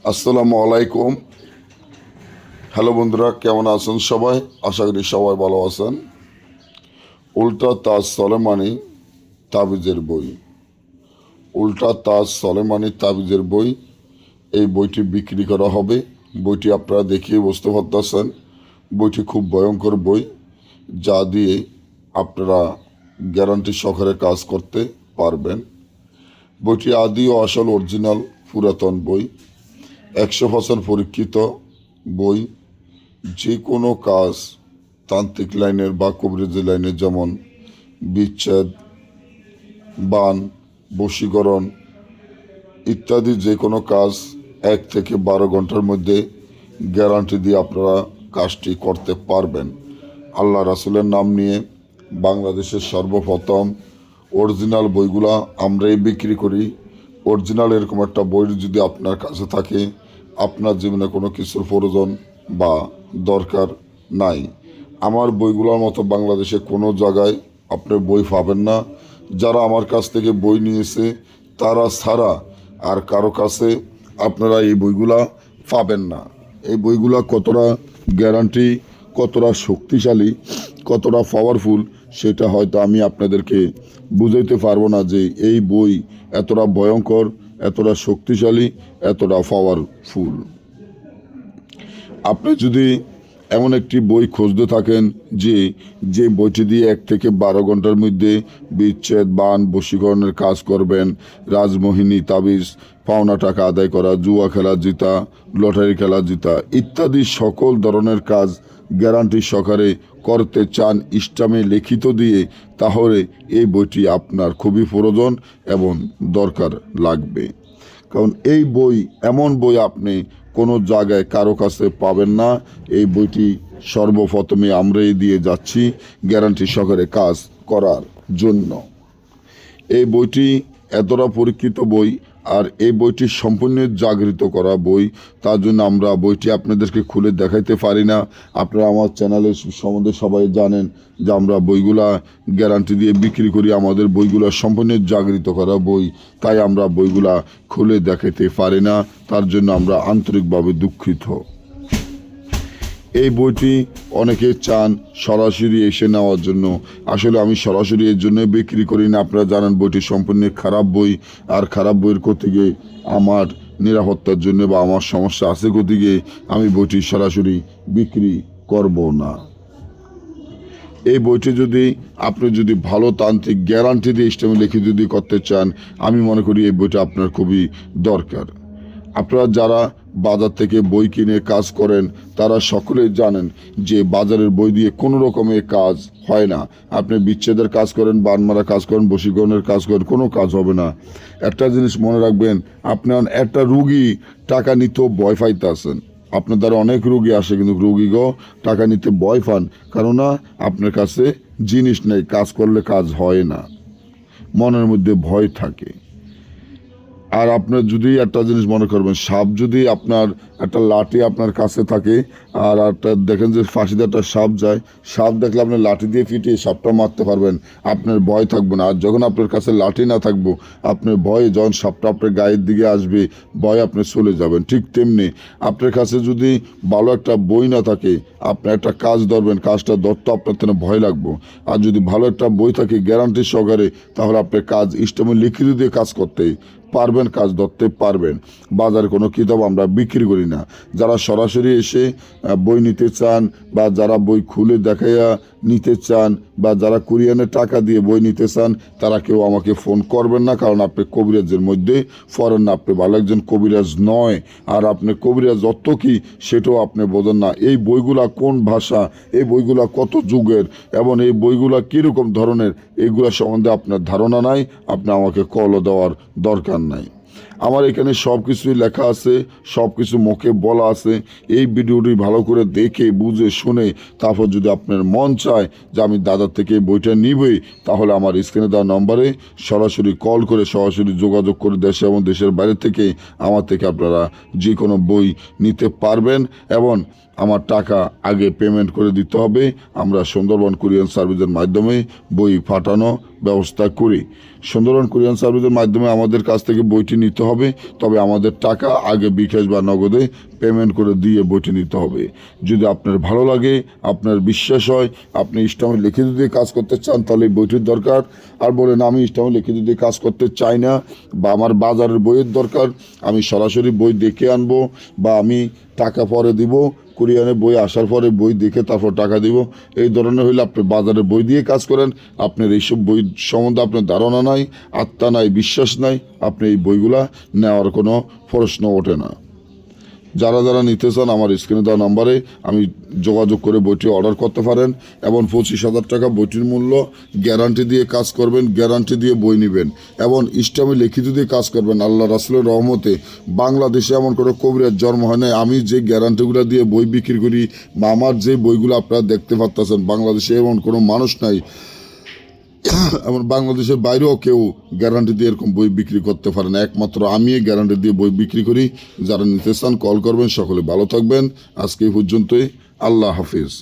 আসসালামু আলাইকুম। হ্যালো বন্ধুরা, কেমন আছেন সবাই? আশা করি সবাই ভালো আছেন। উল্টা তাজ সলেমানি তাবিজের বই। উল্টা তাজ সলেমানি তাবিজের বই, এই বইটি বিক্রি করা হবে। বইটি আপনারা দেখিয়ে বুঝতে পারতেছেন, বইটি খুব ভয়ঙ্কর বই, যা দিয়ে আপনারা গ্যারান্টি সহকারে কাজ করতে পারবেন। বইটি আদি ও আসল অরিজিনাল পুরাতন বই, 100% পরীক্ষিত বই। যে কোনো কাজ তান্ত্রিক লাইনের বা কবিরাজি লাইনের, যেমন বিচ্ছেদ, বান, বশীকরণ ইত্যাদি যে কোনো কাজ 1 থেকে 12 ঘন্টার মধ্যে গ্যারান্টি দিয়ে আপনারা কাজটি করতে পারবেন। আল্লাহ রাসুলের নাম নিয়ে বাংলাদেশের সর্বপ্রথম অরিজিনাল বইগুলা আমরাই বিক্রি করি। অরিজিনাল এরকম একটা বই যদি আপনার কাছে থাকে, আপনার জীবনে কোনো কিছুর প্রয়োজন বা দরকার নাই। আমার বইগুলোর মতো বাংলাদেশে কোনো জায়গায় আপনি বই পাবেন না। যারা আমার কাছ থেকে বই নিয়েছে তারা ছাড়া আর কারো কাছে আপনারা এই বইগুলা পাবেন না। এই বইগুলা কতটা গ্যারান্টি, কতটা শক্তিশালী, কতটা পাওয়ারফুল, সেটা হয়তো আমি আপনাদেরকে বুঝাইতে পারবো না যে এই বই এতটা ভয়ঙ্কর, এতটা শক্তিশালী, এতটা পাওয়ারফুল। আপনি যদি এমন একটি বই খুঁজতে থাকেন যে বইটি দিয়ে 1 থেকে 12 ঘন্টার মধ্যে বিচ্ছেদ, বান, বশীকরণের কাজ করবেন, রাজমোহিনী, তাবিজ, পাওনা টাকা আদায় করা, জুয়া খেলা জিতা, লটারি খেলা জিতা ইত্যাদি সকল ধরনের কাজ গ্যারান্টি সহকারে করতে চান ইসলামে লিখিত দিয়ে, তাহলে এই বইটি আপনার খুবই প্রয়োজন এবং দরকার লাগবে। কারণ এই বই এমন বই আপনি কোনো জায়গায় কারো কাছে পাবেন না। এই বইটি সর্বপ্রথমে আমরাই দিয়ে যাচ্ছি গ্যারান্টি সহকারে কাজ করার জন্য। এই বইটি এতটা পরীক্ষিত বই, আর এই বইটি সম্পূর্ণ জাগৃত করা বই। তার জন্য আমরা বইটি আপনাদেরকে খুলে দেখাইতে পারি না। আপনারা আমার চ্যানেলের সম্বন্ধে সবাই জানেন যে আমরা বইগুলা গ্যারান্টি দিয়ে বিক্রি করি। আমাদের বইগুলা সম্পূর্ণ জাগৃত করা বই, তাই আমরা বইগুলা খুলে দেখাইতে পারি না। তার জন্য আমরা আন্তরিকভাবে দুঃখিত। এই বইটি অনেকে চান সরাসরি এসে নেওয়ার জন্য। আসলে আমি সরাসরি এর জন্য বিক্রি করি না। আপনারা জানেন বইটি সম্পূর্ণ খারাপ বই, আর খারাপ বইয়ের করতে গিয়ে আমার নিরাপত্তার জন্য বা আমার সমস্যা আছে করতে গিয়ে আমি বইটি সরাসরি বিক্রি করব না। এই বইটি যদি আপনি ভালো তান্ত্রিক গ্যারান্টি দিয়ে ইসলামে লিখে যদি করতে চান, আমি মনে করি এই বইটা আপনার খুবই দরকার। আপনারা যারা বাজার থেকে বই কিনে কাজ করেন তারা সকলেই জানেন যে বাজারের বই দিয়ে কোনো রকমের কাজ হয় না। আপনি বিচ্ছেদের কাজ করেন, বানমারা কাজ করেন, বশীকরণের কাজ করেন, কোনো কাজ হবে না। একটা জিনিস মনে রাখবেন, আপনার একটা রুগী টাকা নিতেও ভয় পাইতে আছেন। আপনার দ্বারা অনেক রুগী আসে, কিন্তু রুগীগো টাকা নিতে ভয় পান, কেননা আপনার কাছে জিনিস নেই, কাজ করলে কাজ হয় না, মনের মধ্যে ভয় থাকে। আর আপনার যদি একটা জিনিস মনে করবেন, সাপ যদি আপনার একটা লাঠি আপনার কাছে থাকে, আর একটা দেখেন যে ফাঁসিতে একটা সাপ যায়, সাপ দেখলে আপনি লাঠি দিয়ে পিটিয়ে সাপটা মারতে পারবেন, আপনার ভয় থাকবে না। আর যখন আপনার কাছে লাঠি না থাকবো, আপনার ভয়ে যখন সাপটা আপনার গায়ের দিকে আসবে, ভয় আপনি চলে যাবেন। ঠিক তেমনি আপনার কাছে যদি ভালো একটা বই না থাকে, আপনি একটা কাজ ধরবেন, কাজটা ধরতে আপনার তেন ভয় লাগবে। আর যদি ভালো একটা বই থাকে গ্যারান্টি সহকারে, তাহলে আপনার কাজ ইসলামে লিখিত দিয়ে কাজ করতে পারবেন, কাজ ধরতে পারবেন। বাজারে কোনো কিতাব আমরা বিক্রি করি না। যারা সরাসরি এসে বই নিতে চান, বা যারা বই খুলে দেখাইয়া নিতে চান, বা যারা কুরিয়ানে টাকা দিয়ে বই নিতে চান, তারা কেউ আমাকে ফোন করবেন না। কারণ আপনি কবিরাজের মধ্যে পড়েন না, আপনি ভালো একজন কবিরাজ নয়। আর আপনি কবিরাজ অর্থ কী সেটাও আপনি বোঝেন না। এই বইগুলা কোন ভাষা, এই বইগুলা কত যুগের, এবং এই বইগুলা কীরকম ধরনের, এইগুলা সম্বন্ধে আপনার ধারণা নাই। আপনি আমাকে কলও দেওয়ার দরকার নাই। আমার এখানে সব কিছুই লেখা আছে, সব কিছু মুখে বলা আছে। এই ভিডিওটি ভালো করে দেখে বুঝে শুনে তারপর যদি আপনার মন চায় যে আমি দাদার থেকে বইটা নিবই, তাহলে আমার স্ক্রিনে দেওয়া নম্বরে সরাসরি কল করে সরাসরি যোগাযোগ করে দেশে এবং দেশের বাইরে থেকে আমার থেকে আপনারা যে কোনো বই নিতে পারবেন। এবং আমার টাকা আগে পেমেন্ট করে দিতে হবে। আমরা সুন্দরবন কুরিয়ার সার্ভিসের মাধ্যমে বই পাঠানো ব্যবস্থা করি। সুন্দরবন কুরিয়ার সার্ভিসের মাধ্যমে আমাদের কাছ থেকে বইটি নিতে হবে, তবে আমাদের টাকা আগে বিকাশ বা নগদে পেমেন্ট করে দিয়ে বইটি নিতে হবে। যদি আপনার ভালো লাগে, আপনার বিশ্বাস হয়, আপনি ইসলামে লিখিত দিয়ে কাজ করতে চান, তাহলে এই বইটির দরকার। আর বলেন আমি ইসলামে লিখিত দিয়ে কাজ করতে চাই না, বা আমার বাজারের বইয়ের দরকার, আমি সরাসরি বই দেখে আনবো, বা আমি টাকা পরে দিব, কুরিয়ারে বই আসার পরে বই দেখে তারপর টাকা দিব, এই ধরনের হইলে আপনি বাজারে বই দিয়ে কাজ করেন। আপনার এইসব বই সম্বন্ধে আপনার ধারণা নাই, আত্মা নাই, বিশ্বাস নাই, আপনি এই বইগুলা নেওয়ার কোনো প্রশ্ন ওঠে না। যারা যারা নিতে চান আমার স্ক্রিনে দেওয়া নাম্বারে আমি যোগাযোগ করে বইটি অর্ডার করতে পারেন। এবং 25,000 টাকা বইটির মূল্য। গ্যারান্টি দিয়ে কাজ করবেন, গ্যারান্টি দিয়ে বই নেবেন, এবং ইসলামে লিখিত দিয়ে কাজ করবেন। আল্লাহ রাসূলের রহমতে বাংলাদেশে এমন কোনো কবিরাজ জন্ম হয় নাই। আমি যে গ্যারান্টিগুলো দিয়ে বই বিক্রি করি, বা আমার যে বইগুলো আপনারা দেখতে পাচ্ছেন, বাংলাদেশে এমন কোনো মানুষ নাই, এমন বাংলাদেশের বাইরেও কেউ গ্যারান্টি দিয়ে এরকম বই বিক্রি করতে পারে না। একমাত্র আমি গ্যারান্টি দিয়ে বই বিক্রি করি। যারা নিতে চান কল করবেন। সকলে ভালো থাকবেন। আজকে এই পর্যন্তই। আল্লাহ হাফিজ।